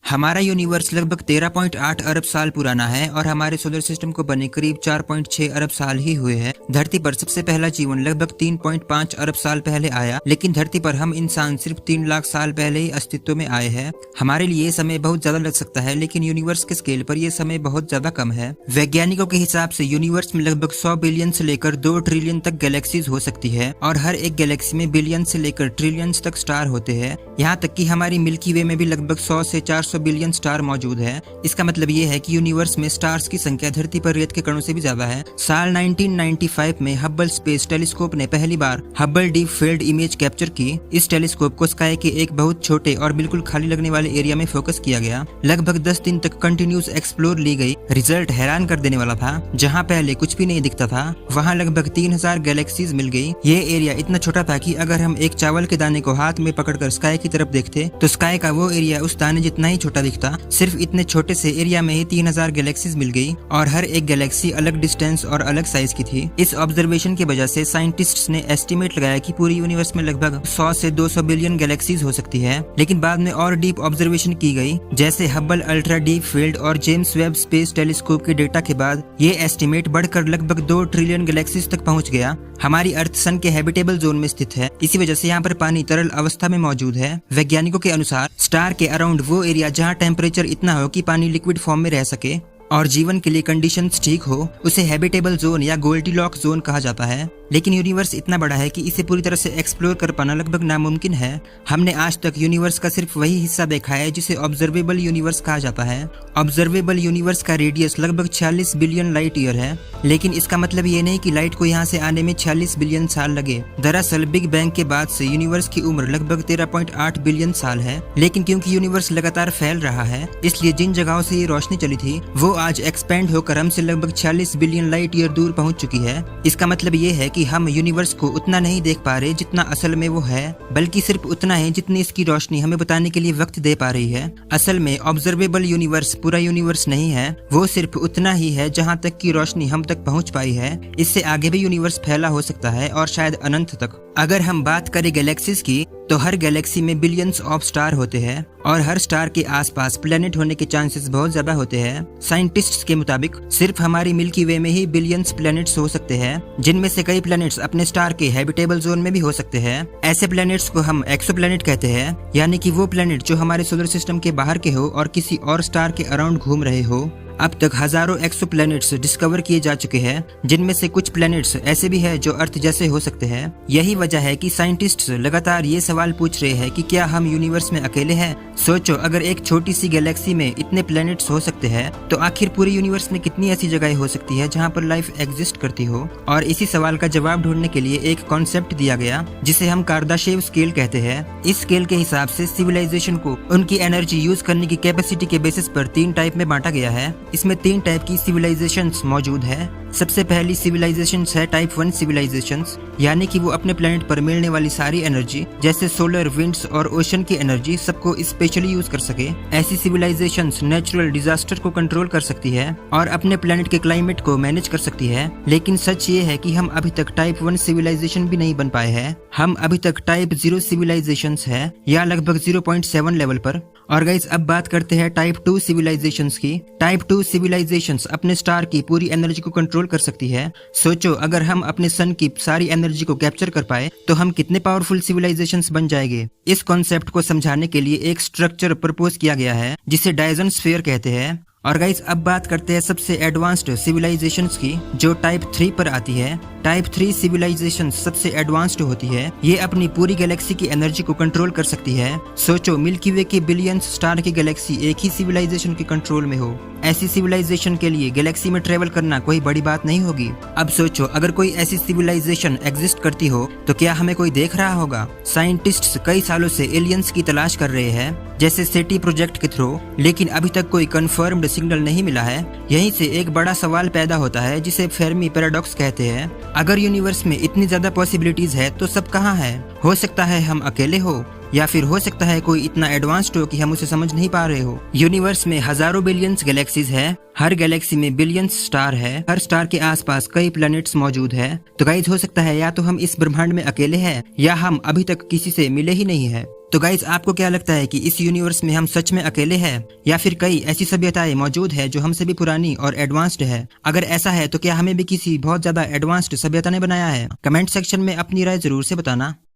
हमारा यूनिवर्स लगभग 13.8 अरब साल पुराना है और हमारे सोलर सिस्टम को बने करीब 4.6 अरब साल ही हुए हैं। धरती पर सबसे पहला जीवन लगभग 3.5 अरब साल पहले आया, लेकिन धरती पर हम इंसान सिर्फ 3 लाख साल पहले ही अस्तित्व में आए हैं। हमारे लिए समय बहुत ज्यादा लग सकता है, लेकिन यूनिवर्स के स्केल पर यह समय बहुत ज्यादा कम है। वैज्ञानिकों के हिसाब से यूनिवर्स में लगभग 100 बिलियन से लेकर 2 ट्रिलियन तक गैलेक्सीज हो सकती है और हर एक गैलेक्सी में बिलियन से लेकर ट्रिलियंस तक स्टार होते हैं। यहाँ तक कि हमारी मिल्की वे में भी लगभग 100 से 400 बिलियन स्टार मौजूद है। इसका मतलब ये है कि यूनिवर्स में स्टार्स की संख्या धरती पर रेत के कणों से भी ज्यादा है। साल 1995 में हब्बल स्पेस टेलीस्कोप ने पहली बार Hubble deep field image capture की। इस टेलीस्कोप को स्काई के एक बहुत छोटे और बिल्कुल खाली लगने वाले एरिया में फोकस किया गया। लगभग 10 दिन तक कंटिन्यूस एक्सप्लोर ली गई। रिजल्ट हैरान कर देने वाला था। जहाँ पहले कुछ भी नहीं दिखता था, वहाँ लगभग 3000 गैलेक्सीज मिल गई। ये एरिया इतना छोटा था कि अगर हम एक चावल के दाने को हाथ में पकड़कर स्काई की तरफ देखते तो स्काई का वो एरिया उस दाने जितना ही छोटा दिखता। सिर्फ इतने छोटे से एरिया में ही 3000 गैलेक्सीज मिल गई और हर एक गैलेक्सी अलग डिस्टेंस और अलग साइज की थी। इस ऑब्जर्वेशन की वजह से साइंटिस्ट्स ने एस्टिमेट लगाया कि पूरी यूनिवर्स में लगभग 100 से 200 बिलियन गैलेक्सीज हो सकती है। लेकिन बाद में और डीप ऑब्जर्वेशन की गई, जैसे हब्बल अल्ट्रा डीप फील्ड और जेम्स वेब स्पेस टेलीस्कोप के डेटा के बाद ये एस्टिमेट बढ़कर लगभग 2 ट्रिलियन गैलेक्सीज तक पहुंच गया। हमारी अर्थ सन के हैबिटेबल जोन में स्थित है, इसी वजह से यहाँ पर पानी तरल अवस्था में मौजूद है। वैज्ञानिकों के अनुसार स्टार के अराउंड वो एरिया जहाँ टेम्परेचर इतना हो कि पानी लिक्विड फॉर्म में रह सके और जीवन के लिए कंडीशंस ठीक हो, उसे हैबिटेबल जोन या गोल्डीलॉक्स जोन कहा जाता है। लेकिन यूनिवर्स इतना बड़ा है कि इसे पूरी तरह से एक्सप्लोर कर पाना लगभग नामुमकिन है। हमने आज तक यूनिवर्स का सिर्फ वही हिस्सा देखा है जिसे ऑब्जर्वेबल यूनिवर्स कहा जाता है। ऑब्जर्वेबल यूनिवर्स का रेडियस लगभग 46 बिलियन लाइट ईयर है, लेकिन इसका मतलब ये नहीं कि लाइट को यहाँ से आने में 46 बिलियन साल लगे। दरअसल बिग बैंग के बाद से यूनिवर्स की उम्र लगभग 13.8 बिलियन साल है, लेकिन क्योंकि यूनिवर्स लगातार फैल रहा है, इसलिए जिन जगहों से ये रोशनी चली थी वो आज एक्सपेंड होकर हमसे लगभग 46 बिलियन लाइट ईयर दूर पहुंच चुकी है। इसका मतलब ये है कि हम यूनिवर्स को उतना नहीं देख पा रहे जितना असल में वो है, बल्कि सिर्फ उतना है जितनी इसकी रोशनी हमें बताने के लिए वक्त दे पा रही है। असल में ऑब्जर्वेबल यूनिवर्स पूरा यूनिवर्स नहीं है, वो सिर्फ उतना ही है जहाँ तक की रोशनी हम तक पहुँच पाई है। इससे आगे भी यूनिवर्स फैला हो सकता है और शायद अनंत तक। अगर हम बात करें गैलेक्सीज की, तो हर गैलेक्सी में बिलियंस ऑफ स्टार होते हैं और हर स्टार के आसपास प्लेनेट होने के चांसेस बहुत ज्यादा होते हैं। साइंटिस्ट्स के मुताबिक सिर्फ हमारी मिल्की वे में ही बिलियंस प्लेनेट्स हो सकते हैं, जिनमें से कई प्लेनेट्स अपने स्टार के हैबिटेबल जोन में भी हो सकते हैं। ऐसे प्लेनेट्स को हम एक्सोप्लैनेट कहते हैं, यानी कि वो प्लेनेट जो हमारे सोलर सिस्टम के बाहर के हो और किसी और स्टार के अराउंड घूम रहे हो। अब तक हजारों एक्सोप्लैनेट्स डिस्कवर किए जा चुके हैं, जिनमें से कुछ प्लैनेट्स ऐसे भी हैं जो अर्थ जैसे हो सकते हैं। यही वजह है कि साइंटिस्ट्स लगातार ये सवाल पूछ रहे हैं कि क्या हम यूनिवर्स में अकेले हैं। सोचो, अगर एक छोटी सी गैलेक्सी में इतने प्लैनेट्स हो सकते हैं, तो आखिर पूरे यूनिवर्स में कितनी ऐसी जगह हो सकती है जहाँ पर लाइफ एग्जिस्ट करती हो। और इसी सवाल का जवाब ढूंढने के लिए एक कॉन्सेप्ट दिया गया, जिसे हम कार्दाशेव स्केल कहते हैं। इस स्केल के हिसाब से सिविलाइजेशन को उनकी एनर्जी यूज करने की कैपेसिटी के बेसिस पर 3 टाइप में बांटा गया है। इसमें 3 टाइप की सिविलाइजेशंस मौजूद है। सबसे पहली सिविलाइजेशंस है टाइप 1 सिविलाइजेशंस, यानी कि वो अपने प्लेनेट पर मिलने वाली सारी एनर्जी, जैसे सोलर, विंड्स और ओशन की एनर्जी, सबको स्पेशली यूज कर सके। ऐसी सिविलाइजेशंस नेचुरल डिजास्टर को कंट्रोल कर सकती है और अपने प्लेनेट के क्लाइमेट को मैनेज कर सकती है। लेकिन सच ये है कि हम अभी तक टाइप 1 सिविलाइजेशन भी नहीं बन पाए हैं। हम अभी तक टाइप 0 सिविलाइजेशंस है, या लगभग 0.7 लेवल पर। और गाइस, अब बात करते हैं टाइप 2 सिविलाइजेशंस की। टाइप 2 सिविलाइजेशंस अपने स्टार की पूरी एनर्जी को कंट्रोल कर सकती है। सोचो, अगर हम अपने सन की सारी एनर्जी को कैप्चर कर पाए तो हम कितने पावरफुल सिविलाइजेशंस बन जाएंगे। इस कॉन्सेप्ट को समझाने के लिए एक स्ट्रक्चर प्रपोज किया गया है, जिसे डायजन स्फीयर कहते हैं। और गाइस, अब बात करते हैं सबसे एडवांस्ड सिविलाइजेशंस की, जो टाइप 3 पर आती है। टाइप 3 सिविलाइजेशन सबसे एडवांस्ड होती है। ये अपनी पूरी गैलेक्सी की एनर्जी को कंट्रोल कर सकती है। सोचो, मिल्की वे के बिलियंस स्टार की गैलेक्सी एक ही सिविलाइजेशन के कंट्रोल में हो। ऐसी सिविलाइजेशन के लिए गैलेक्सी में ट्रेवल करना कोई बड़ी बात नहीं होगी। अब सोचो, अगर कोई ऐसी सिविलाइजेशन एग्जिस्ट करती हो तो क्या हमें कोई देख रहा होगा। साइंटिस्ट्स कई सालों से एलियंस की तलाश कर रहे हैं, जैसे सेटी प्रोजेक्ट के थ्रू, लेकिन अभी तक कोई कंफर्म्ड सिग्नल नहीं मिला है। यहीं से एक बड़ा सवाल पैदा होता है, जिसे फेर्मी पैराडॉक्स कहते हैं। अगर यूनिवर्स में इतनी ज्यादा पॉसिबिलिटीज है तो सब कहाँ है। हो सकता है हम अकेले हो, या फिर हो सकता है कोई इतना एडवांस्ड हो कि हम उसे समझ नहीं पा रहे हो। यूनिवर्स में हजारों बिलियंस गैलेक्सीज है, हर गैलेक्सी में बिलियंस स्टार है, हर स्टार के आसपास कई प्लैनेट्स मौजूद है। तो गाइस, हो सकता है या तो हम इस ब्रह्मांड में अकेले हैं, या हम अभी तक किसी से मिले ही नहीं है। तो गाइज आपको क्या लगता है कि इस यूनिवर्स में हम सच में अकेले हैं या फिर कई ऐसी सभ्यताएं मौजूद है जो हमसे भी पुरानी और एडवांस्ड है? अगर ऐसा है तो क्या हमें भी किसी बहुत ज्यादा एडवांस्ड सभ्यता ने बनाया है? कमेंट सेक्शन में अपनी राय जरूर से बताना।